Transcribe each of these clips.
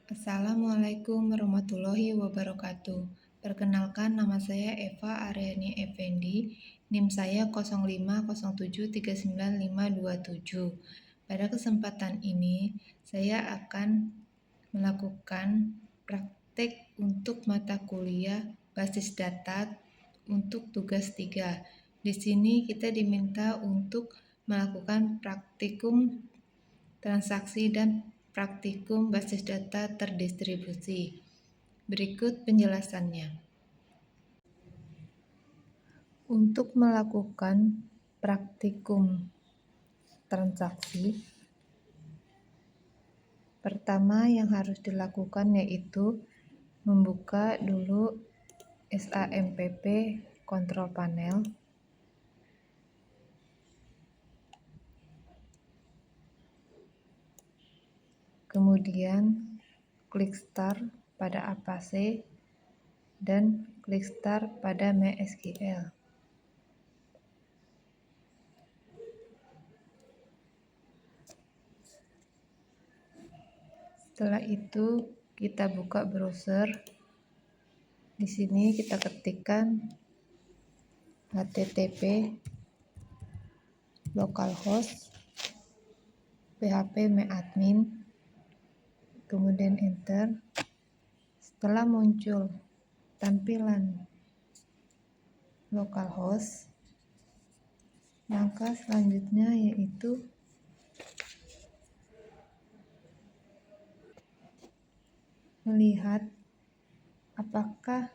Assalamualaikum warahmatullahi wabarakatuh. Perkenalkan, nama saya Eva Aryani Effendi. NIM saya 0507395527. Pada kesempatan ini, saya akan melakukan praktek untuk mata kuliah basis data untuk tugas 3. Di sini kita diminta untuk melakukan praktikum transaksi dan praktikum basis data terdistribusi. Berikut penjelasannya. Untuk melakukan praktikum transaksi, pertama yang harus dilakukan yaitu membuka dulu SAMPP Control Panel. Kemudian klik Start pada Avase dan klik Start pada MySQL. Setelah itu kita buka browser. Di sini kita ketikkan http localhost phpMyAdmin, kemudian enter. Setelah muncul tampilan localhost, langkah selanjutnya yaitu melihat apakah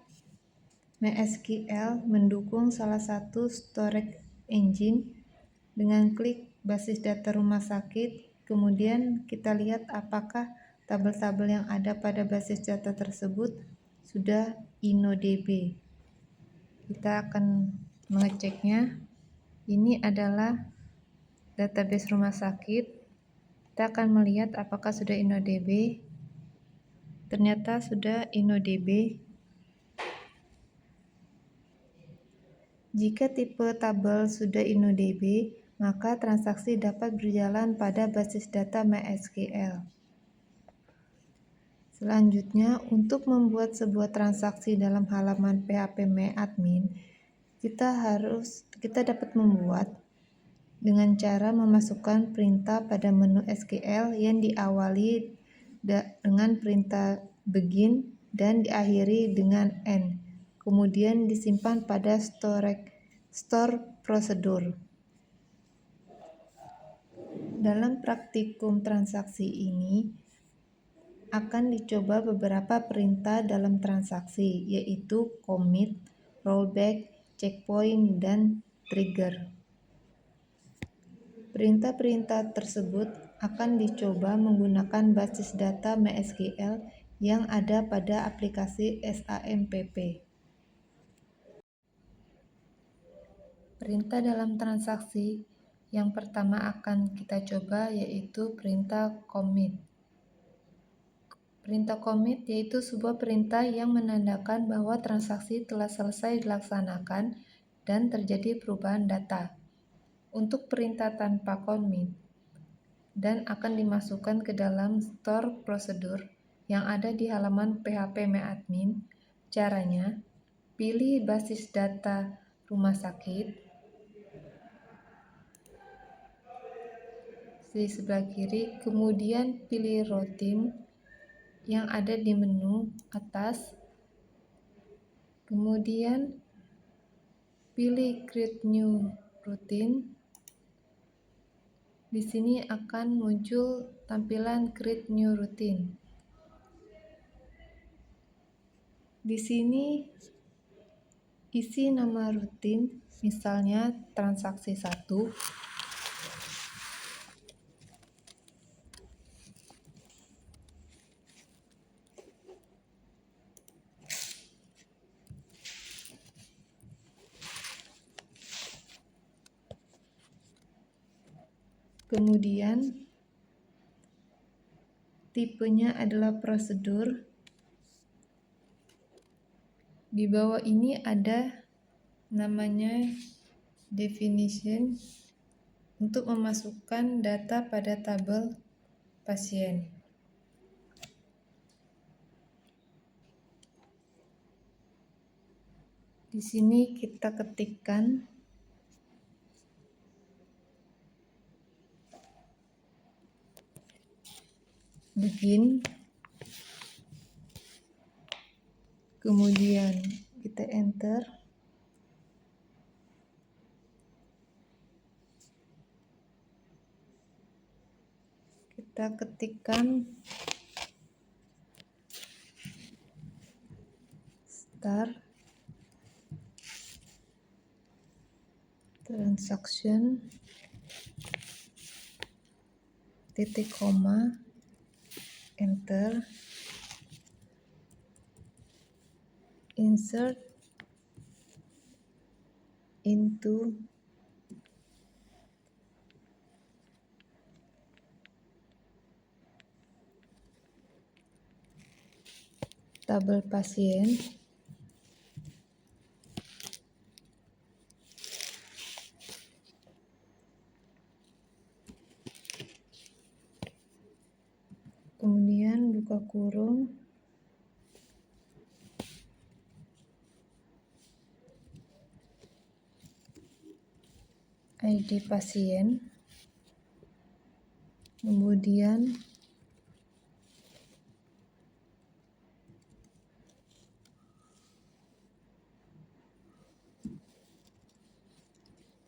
MySQL mendukung salah satu storage engine. Dengan klik basis data rumah sakit, kemudian kita lihat apakah tabel-tabel yang ada pada basis data tersebut sudah InnoDB. Kita akan mengeceknya. Ini adalah database rumah sakit. Kita akan melihat apakah sudah InnoDB. Ternyata sudah InnoDB. Jika tipe tabel sudah InnoDB, maka transaksi dapat berjalan pada basis data MySQL. Selanjutnya, untuk membuat sebuah transaksi dalam halaman phpMyAdmin, kita dapat membuat dengan cara memasukkan perintah pada menu SQL yang diawali dengan perintah begin dan diakhiri dengan end. Kemudian disimpan pada store procedure. Dalam praktikum transaksi ini akan dicoba beberapa perintah dalam transaksi, yaitu commit, rollback, checkpoint, dan trigger. Perintah-perintah tersebut akan dicoba menggunakan basis data MySQL yang ada pada aplikasi SAMPP. Perintah dalam transaksi yang pertama akan kita coba yaitu perintah commit. Perintah commit yaitu sebuah perintah yang menandakan bahwa transaksi telah selesai dilaksanakan dan terjadi perubahan data. Untuk perintah tanpa commit dan akan dimasukkan ke dalam store procedure yang ada di halaman phpMyAdmin. Caranya, pilih basis data rumah sakit di sebelah kiri, kemudian pilih routine yang ada di menu atas, kemudian pilih create new routine. Di sini akan muncul tampilan create new routine. Di sini isi nama rutin, misalnya transaksi 1. Kemudian tipenya adalah prosedur. Di bawah ini ada namanya definition untuk memasukkan data pada tabel pasien. Di sini kita ketikkan begin, kemudian kita enter, kita ketikkan start transaction titik koma, enter, insert into tabel pasien, kemudian buka kurung, ID pasien, kemudian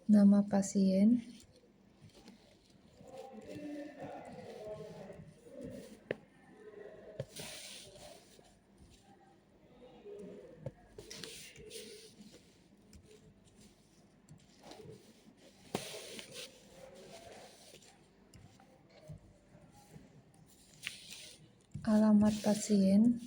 nama pasien, alamat pasien,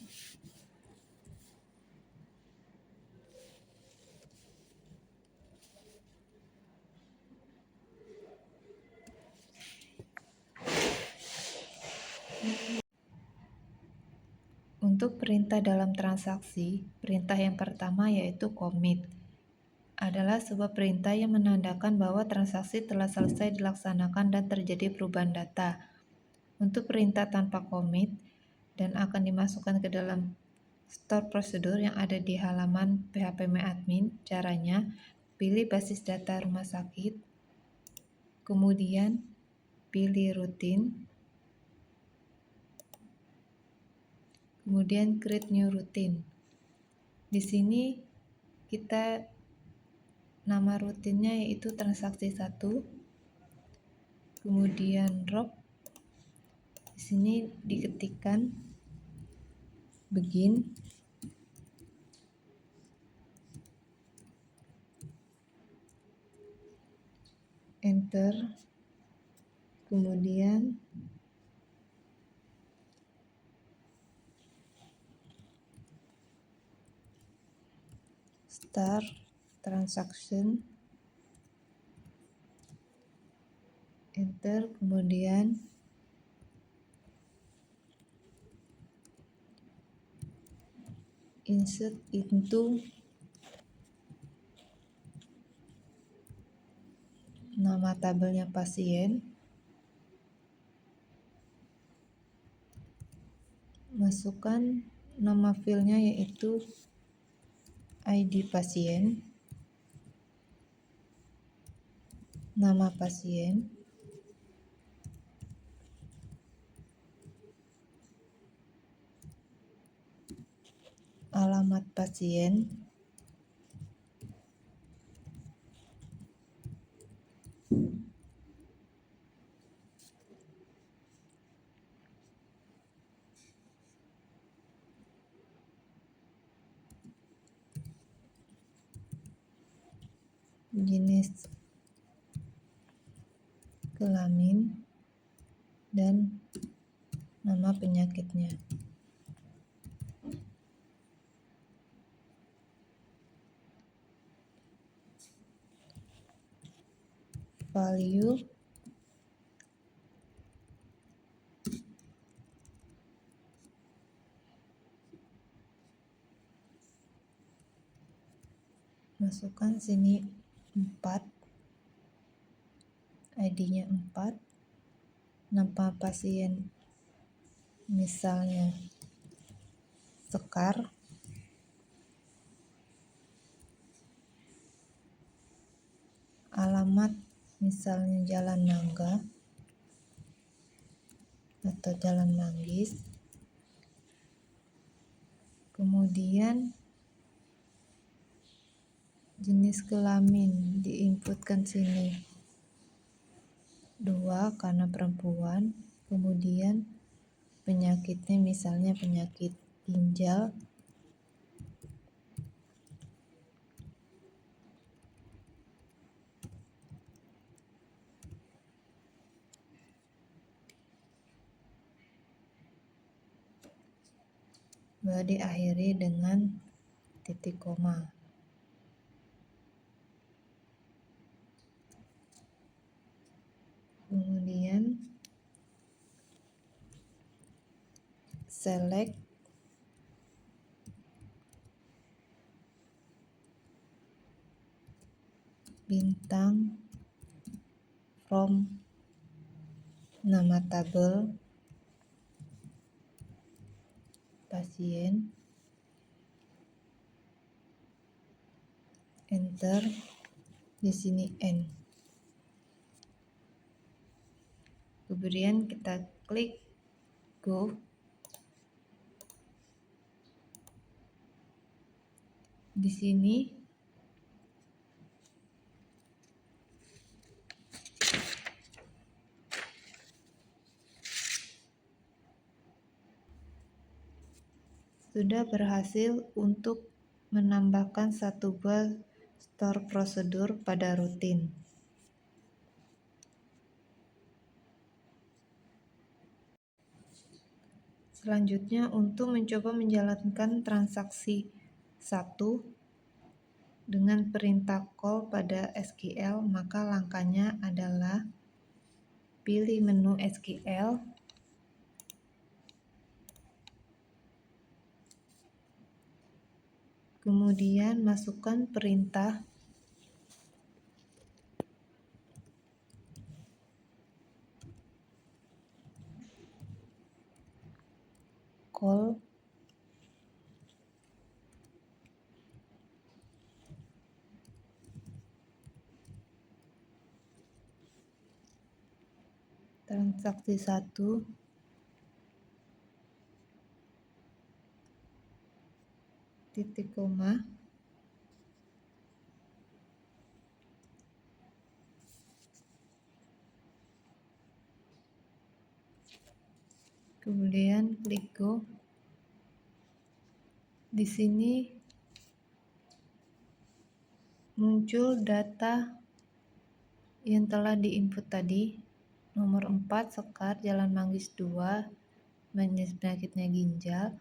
untuk perintah dalam transaksi. Perintah yang pertama yaitu commit adalah sebuah perintah yang menandakan bahwa transaksi telah selesai dilaksanakan dan terjadi perubahan data. Untuk perintah tanpa commit dan akan dimasukkan ke dalam store prosedur yang ada di halaman phpMyAdmin. Caranya, pilih basis data rumah sakit, kemudian pilih routine, kemudian create new routine. Di sini kita nama rutinnya yaitu transaksi 1, kemudian drop. Di sini diketikkan begin, enter, kemudian start transaction, enter, kemudian insert into nama tabelnya pasien, masukkan nama filenya yaitu ID pasien, nama pasien, alamat pasien, jenis kelamin, dan nama penyakitnya. Value masukkan sini 4, ID-nya 4, nama pasien misalnya Sekar, alamat misalnya Jalan Nangga atau Jalan Manggis. Kemudian jenis kelamin diinputkan sini 2 karena perempuan. Kemudian penyakitnya misalnya penyakit ginjal. Baru diakhiri dengan titik koma. Kemudian select bintang from nama tabel pasien, enter, di sini N. Kemudian kita klik go. Di sini sudah berhasil untuk menambahkan satu buah store prosedur pada rutin. Selanjutnya, untuk mencoba menjalankan transaksi 1 dengan perintah call pada SQL, maka langkahnya adalah pilih menu SQL, kemudian masukkan perintah call transaksi 1 titik koma, kemudian klik go. Di sini muncul data yang telah diinput tadi. Nomor 4 Sekar, Jalan Manggis 2, penyakitnya ginjal.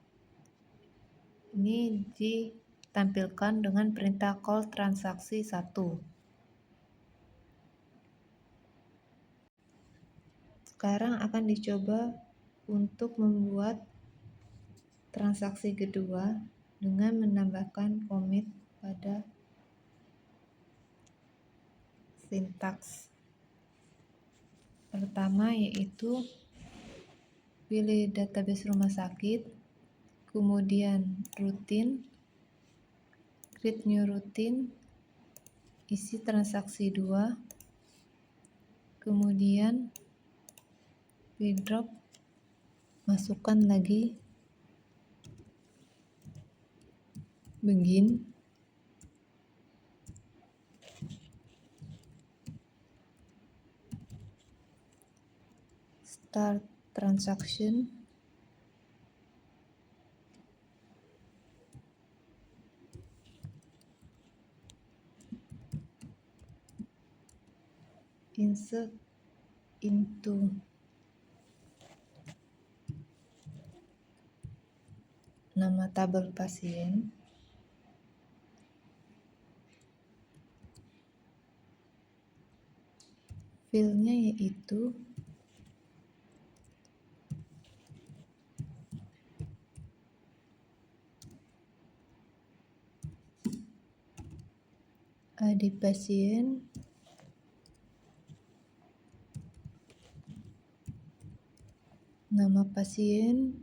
Ini ditampilkan dengan perintah call transaksi 1. Sekarang akan dicoba untuk membuat transaksi kedua dengan menambahkan komit pada sintaks. Pertama yaitu pilih database rumah sakit, kemudian rutin, create new routine, isi transaksi 2, kemudian drop, masukkan lagi begin, start transaction, insert into nama tabel pasien, filenya yaitu ID pasien, nama pasien,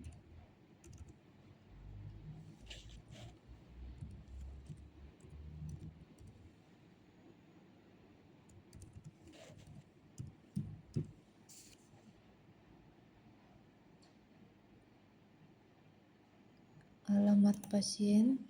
alamat pasien,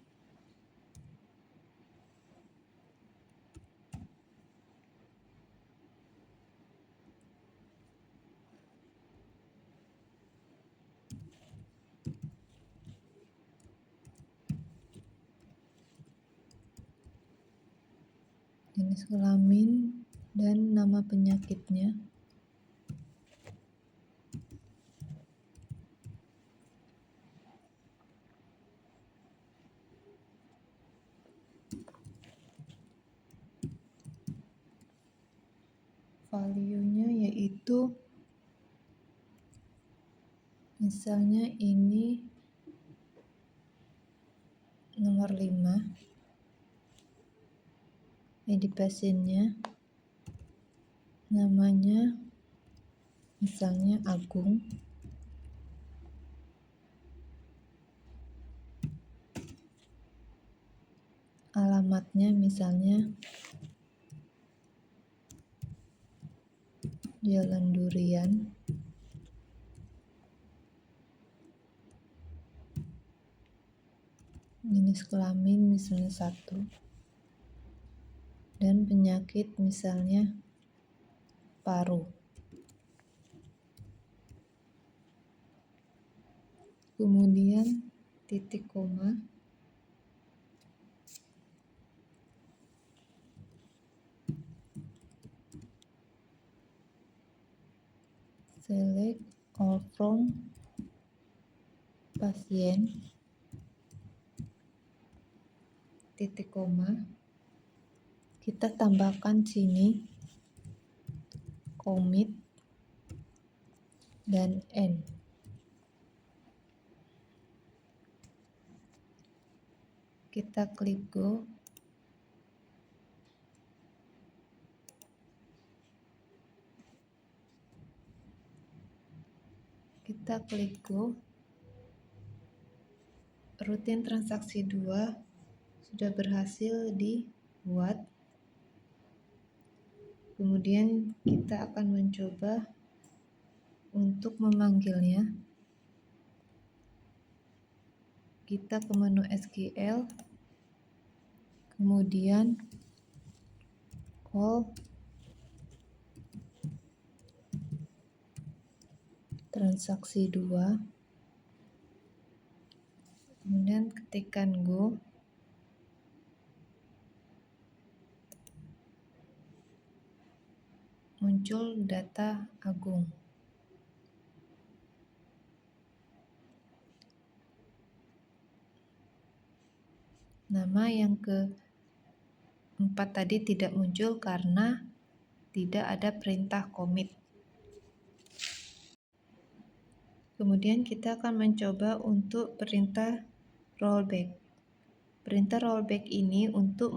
jenis kelamin, dan nama penyakitnya. Value-nya yaitu misalnya ini nomor 5, ID pasiennya, namanya misalnya Agung, alamatnya misalnya Jalan Durian, jenis kelamin misalnya 1, dan penyakit misalnya paru. Kemudian titik koma, select all from pasien, titik koma, kita tambahkan sini commit dan end. Kita klik go. Kita klik go. Rutin transaksi 2 sudah berhasil dibuat. Kemudian kita akan mencoba untuk memanggilnya. Kita ke menu SQL, kemudian call transaksi 2, kemudian ketikkan go. Muncul data Agung. Nama yang keempat tadi tidak muncul karena tidak ada perintah commit. Kemudian kita akan mencoba untuk perintah rollback. Perintah rollback ini untuk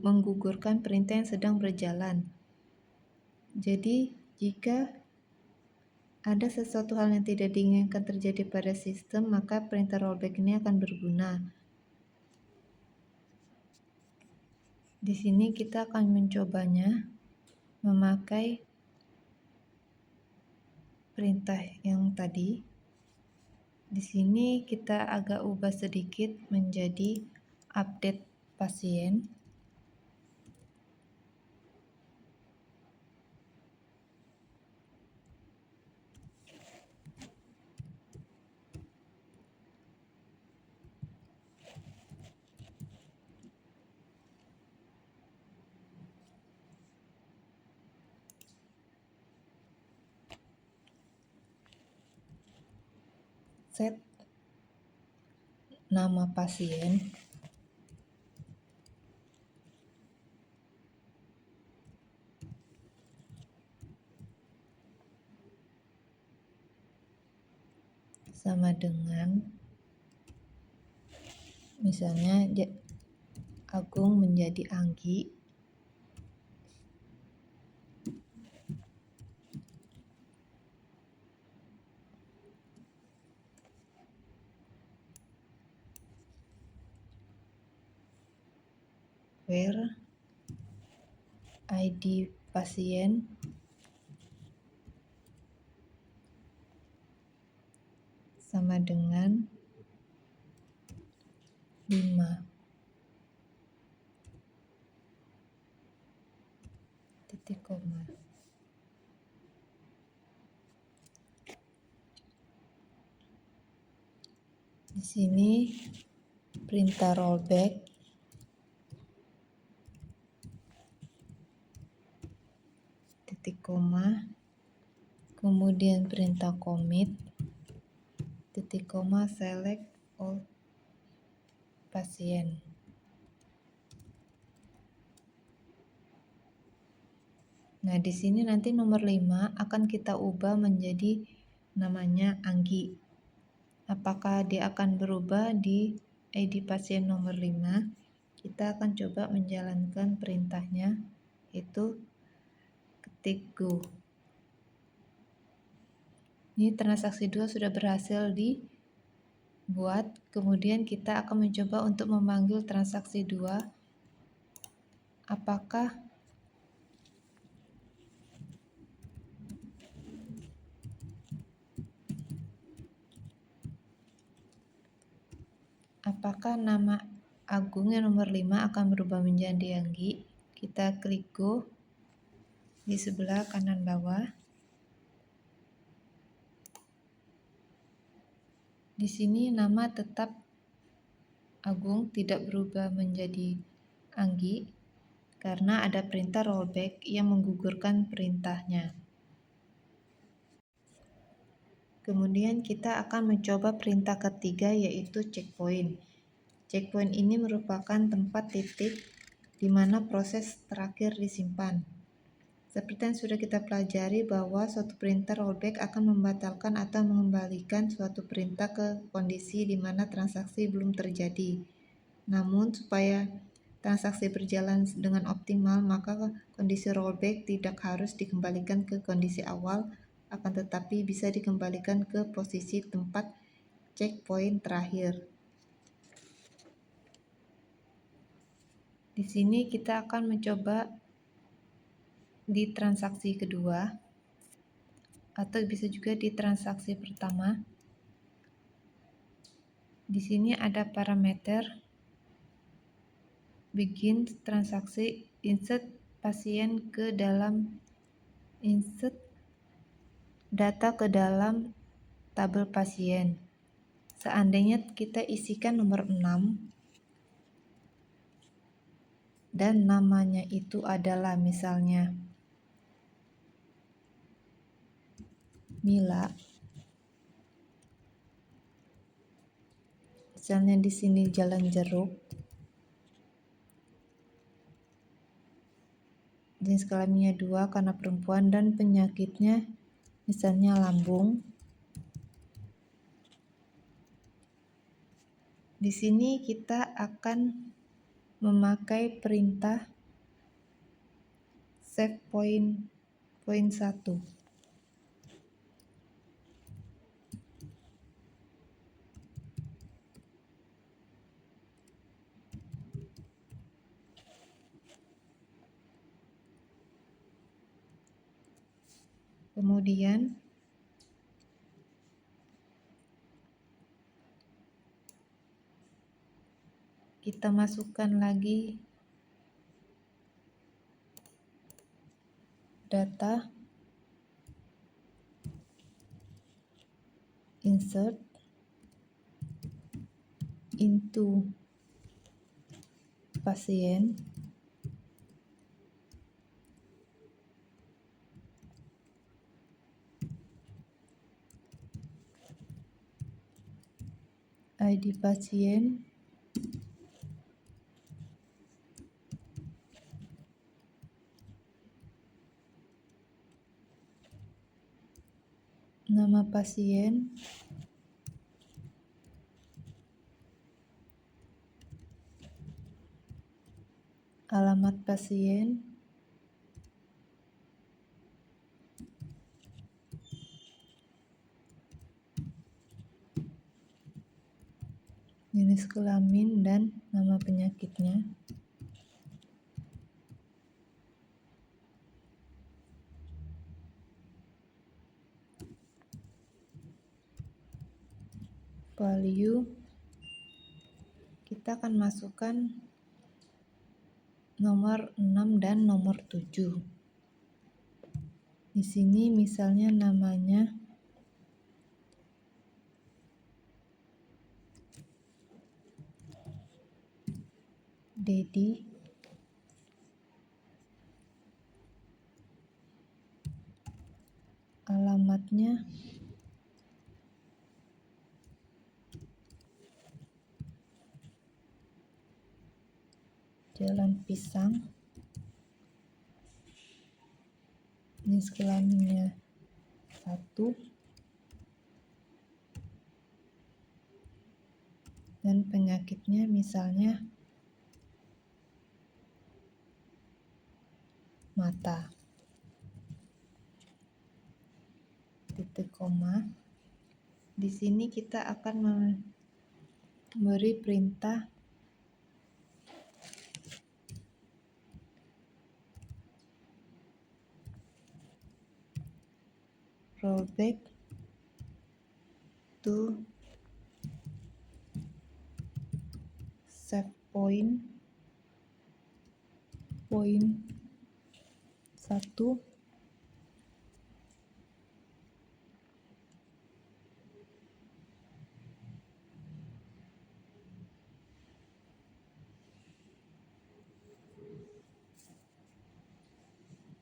menggugurkan perintah yang sedang berjalan. Jadi, jika ada sesuatu hal yang tidak diinginkan terjadi pada sistem, maka perintah rollback ini akan berguna. Di sini kita akan mencobanya memakai perintah yang tadi. Di sini kita agak ubah sedikit menjadi update pasien. Set nama pasien, sama dengan misalnya Agung menjadi Anggi. Where ID pasien sama dengan 5 titik koma. Di sini perintah rollback, titik koma, kemudian perintah commit, titik koma, select all pasien. Nah, di sini nanti nomor 5 akan kita ubah menjadi namanya Anggi. Apakah dia akan berubah di ID pasien nomor 5? Kita akan coba menjalankan perintahnya, yaitu ketik go. Ini transaksi 2 sudah berhasil dibuat. Kemudian kita akan mencoba untuk memanggil transaksi 2. Apakah nama Agung yang nomor 5 akan berubah menjadi Anggi? Kita klik go di sebelah kanan bawah. Di sini nama tetap Agung, tidak berubah menjadi Anggi karena ada perintah rollback yang menggugurkan perintahnya. Kemudian kita akan mencoba perintah ketiga, yaitu checkpoint. Checkpoint ini merupakan tempat titik di mana proses terakhir disimpan. Seperti yang sudah kita pelajari bahwa suatu perintah rollback akan membatalkan atau mengembalikan suatu perintah ke kondisi di mana transaksi belum terjadi. Namun supaya transaksi berjalan dengan optimal, maka kondisi rollback tidak harus dikembalikan ke kondisi awal, akan tetapi bisa dikembalikan ke posisi tempat checkpoint terakhir. Di sini kita akan mencoba di transaksi kedua, atau bisa juga di transaksi pertama. Di sini ada parameter bikin transaksi, insert pasien ke dalam, insert data ke dalam tabel pasien. Seandainya kita isikan nomor 6 dan namanya itu adalah misalnya Mila. Misalnya di sini Jalan Jeruk. Jenis kelaminnya 2 karena perempuan dan penyakitnya misalnya lambung. Di sini kita akan memakai perintah save point 1. Kemudian kita masukkan lagi data, insert into pasien, ID pasien, nama pasien, alamat pasien, jenis kelamin dan nama penyakitnya. Value kita akan masukkan nomor 6 dan nomor 7. Di sini misalnya namanya Dedi, alamatnya Jalan Pisang, jenis kelaminnya 1, dan penyakitnya misalnya mata. Titik koma. Di sini kita akan memberi perintah rollback to save point 1.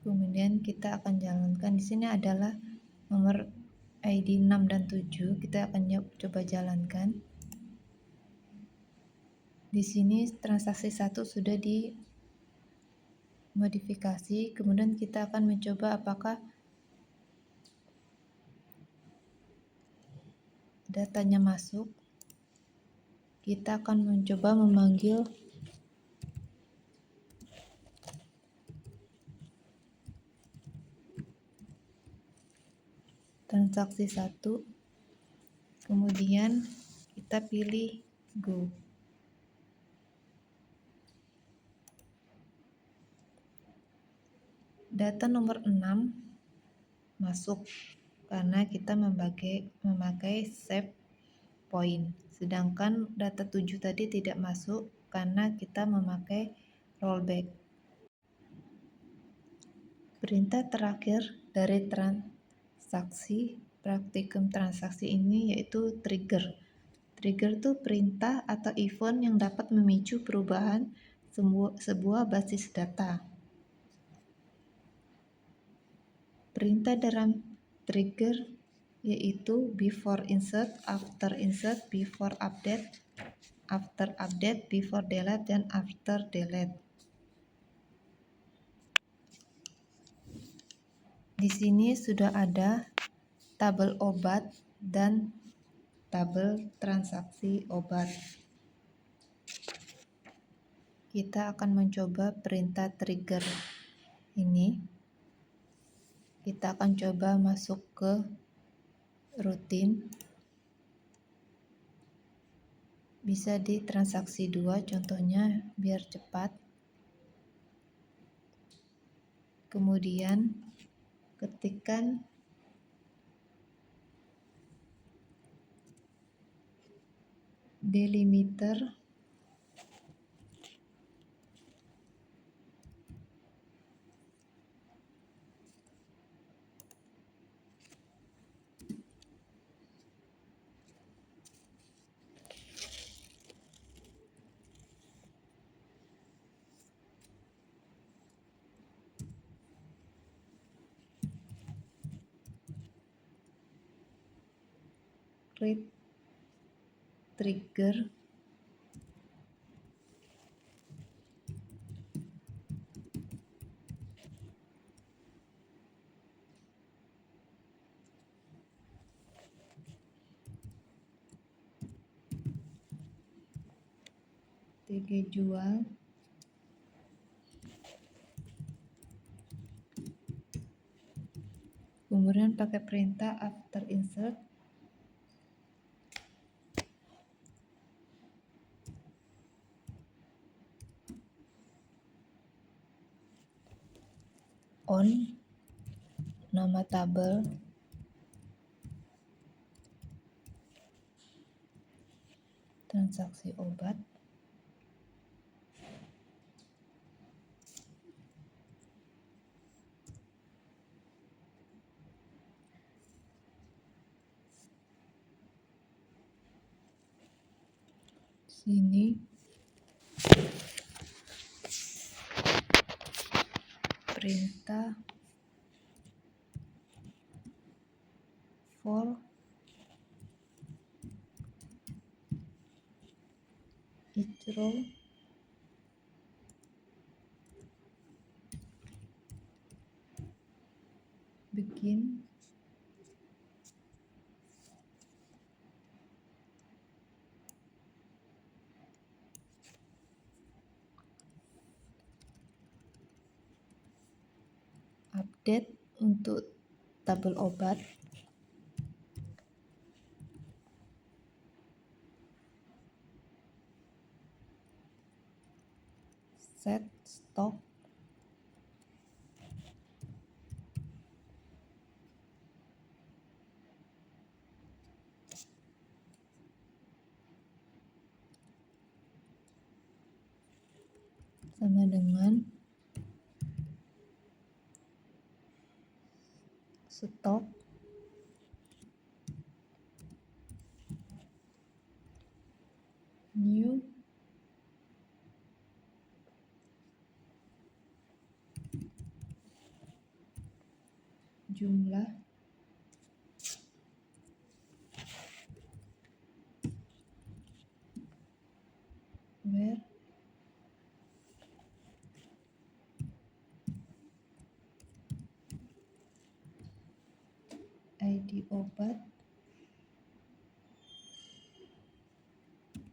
Kemudian kita akan jalankan. Di sini adalah nomor ID 6 dan 7. Kita akan coba jalankan. Di sini transaksi 1 sudah dimodifikasi. Kemudian kita akan mencoba apakah datanya masuk. Kita akan mencoba memanggil transaksi 1, kemudian kita pilih go. Data nomor 6 masuk karena kita memakai save point, sedangkan data 7 tadi tidak masuk karena kita memakai rollback. Perintah terakhir dari praktikum transaksi ini yaitu trigger. Trigger itu perintah atau event yang dapat memicu perubahan sebuah basis data. Perintah dalam trigger yaitu before insert, after insert, before update, after update, before delete, dan after delete. Di sini sudah ada tabel obat dan tabel transaksi obat. Kita akan mencoba perintah trigger ini. Kita akan coba masuk ke rutin. Bisa di transaksi 2 contohnya biar cepat. Kemudian ketikkan delimiter read trigger TG jual, kemudian pakai perintah after insert on nama tabel transaksi obat, sini perintah for each row begin update untuk tabel obat, set stock, sama dengan stok new jumlah where ID obat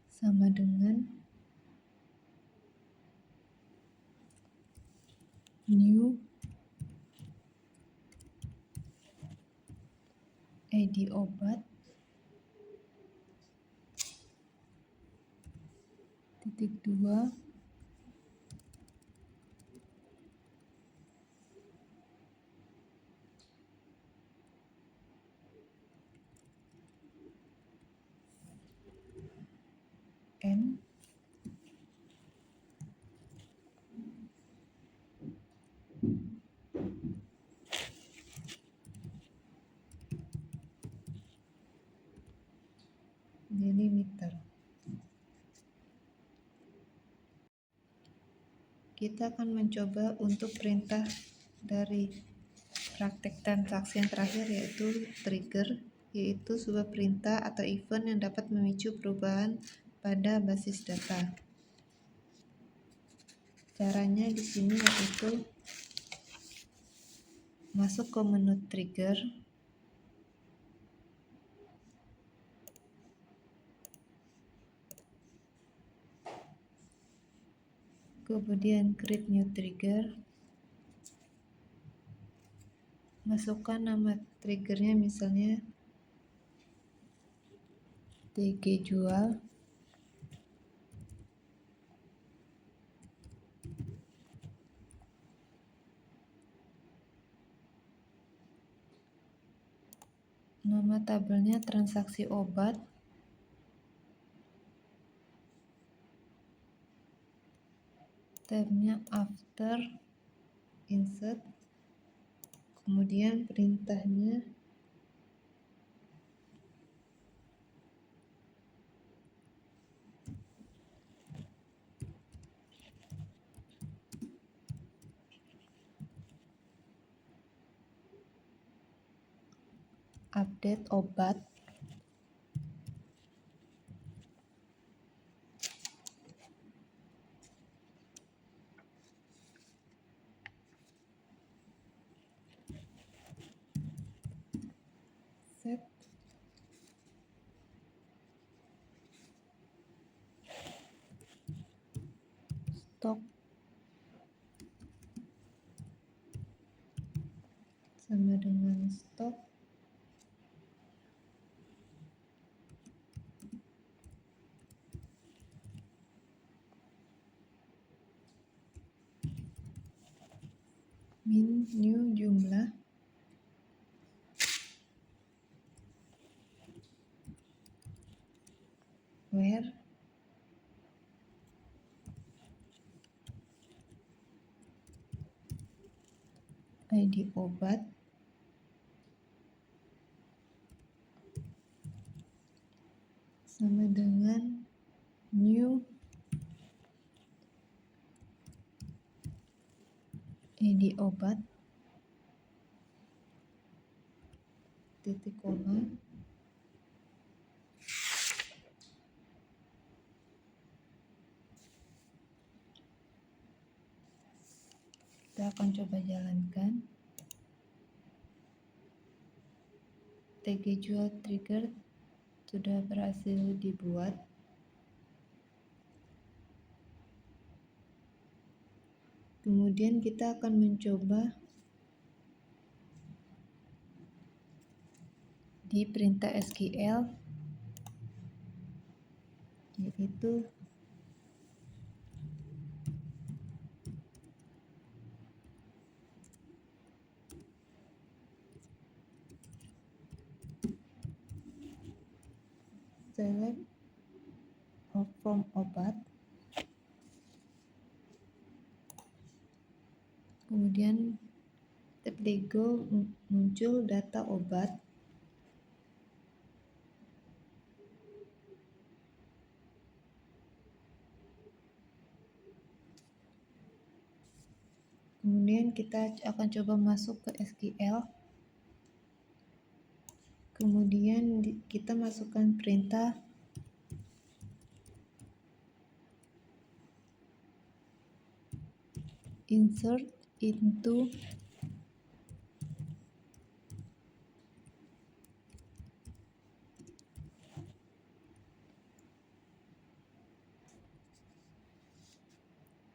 sama dengan new ID obat titik 2 n delimiter. Kita akan mencoba untuk perintah dari praktek transaksi yang terakhir, yaitu trigger, yaitu sebuah perintah atau event yang dapat memicu perubahan pada basis data. Caranya di sini yaitu masuk ke menu trigger, kemudian create new trigger, masukkan nama triggernya misalnya TG jual, nama tabelnya transaksi obat, tabnya after, insert, kemudian perintahnya update obat, set stok sama dengan stok min new jumlah where ID obat sama dengan new ID obat, titik koma, kita akan coba jalankan. TG jual trigger sudah berhasil dibuat. Kemudian kita akan mencoba di perintah SQL, yaitu select from obat, kemudian tab Lego muncul data obat, kemudian kita akan coba masuk ke SQL, kemudian kita masukkan perintah insert into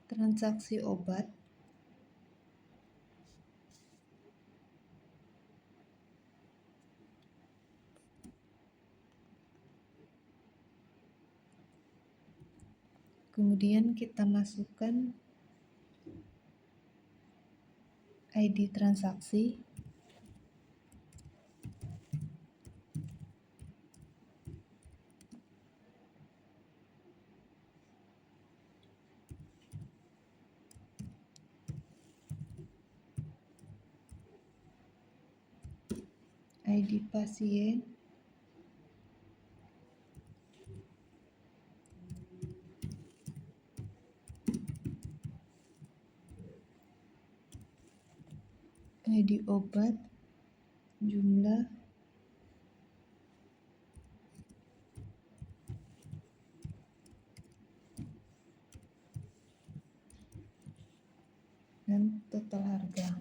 transaksi obat, kemudian kita masukkan ID transaksi, ID pasien, ID obat, jumlah, dan total harga.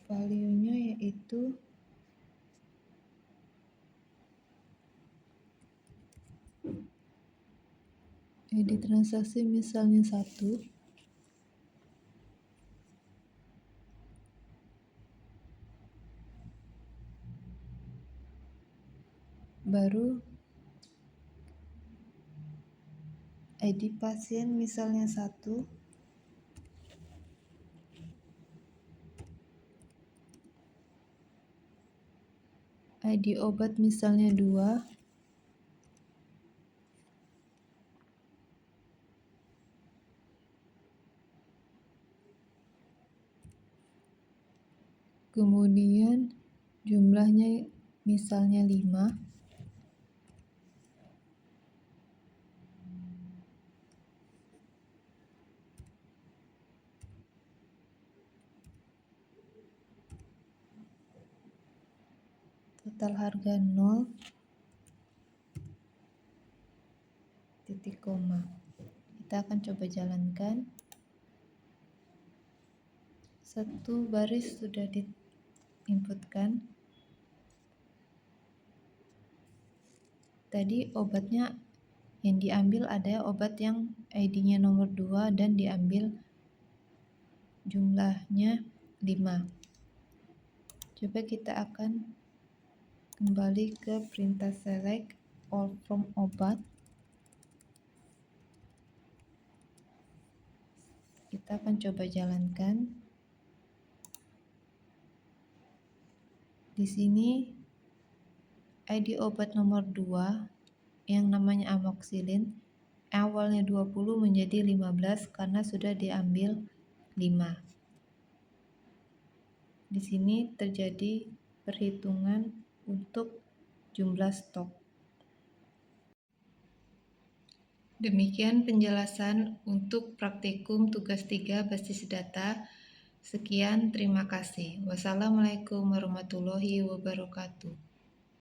Value-nya yaitu ID transaksi misalnya 1, baru ID pasien misalnya 1, ID obat misalnya 2, kemudian jumlahnya misalnya 5, total harga 0, titik koma. Kita akan coba jalankan. Satu baris sudah diinputkan. Tadi obatnya yang diambil ada obat yang ID-nya nomor 2 dan diambil jumlahnya 5. Coba kita akan kembali ke perintah select all from obat. Kita akan coba jalankan. Di sini ID obat nomor 2 yang namanya amoxicillin awalnya 20 menjadi 15 karena sudah diambil 5. Di sini terjadi perhitungan untuk jumlah stok. Demikian penjelasan untuk praktikum tugas 3 basis data. Sekian, terima kasih. Wassalamualaikum warahmatullahi wabarakatuh.